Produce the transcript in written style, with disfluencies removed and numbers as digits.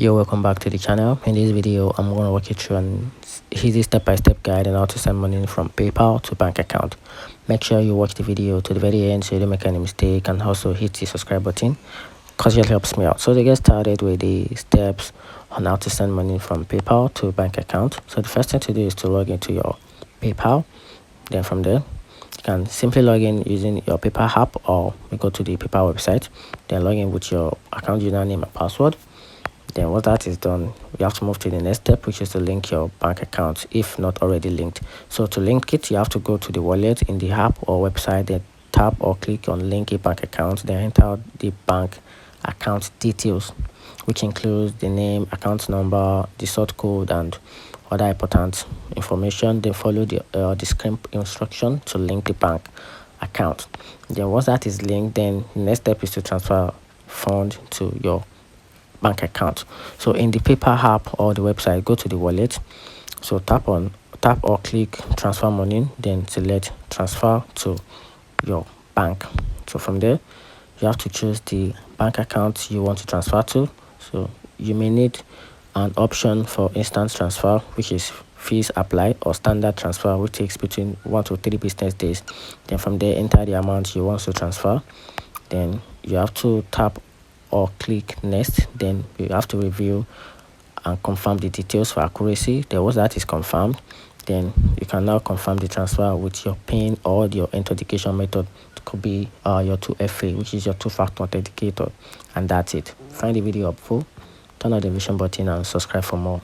Yo, welcome back to the channel. In this video I'm going to walk you through an easy step-by-step guide on how to send money from PayPal to bank account. Make sure you watch the video to the very end so you don't make any mistake, and also hit the subscribe button because it helps me out. So to get started with the steps on how to send money from PayPal to bank account, so the first thing to do is to log into your PayPal. Then from there you can simply log in using your PayPal app, or you go to the PayPal website, then log in with your account username and password. Then once that is done, you have to move to the next step, which is to link your bank account if not already linked. So to link it, you have to go to the wallet in the app or website, then tap or click on link a bank account, then enter the bank account details, which includes the name, account number, the sort code, and other important information. Then follow the screen instruction to link the bank account. Then once that is linked, then the next step is to transfer funds to your bank account. So in the PayPal app or the website, go to the wallet, so tap or click transfer money, then select transfer to your bank. So from there you have to choose the bank account you want to transfer to. So you may need an option for instant transfer, which is fees apply, or standard transfer, which takes between 1 to 3 business days. Then from there enter the amount you want to transfer. Then you have to tap or click next. Then you have to review and confirm the details for accuracy. Then once that is confirmed, then you can now confirm the transfer with your PIN or your authentication method. It could be your 2FA, which is your two-factor authenticator, and that's it. Find the video helpful, turn on the notification button and subscribe for more.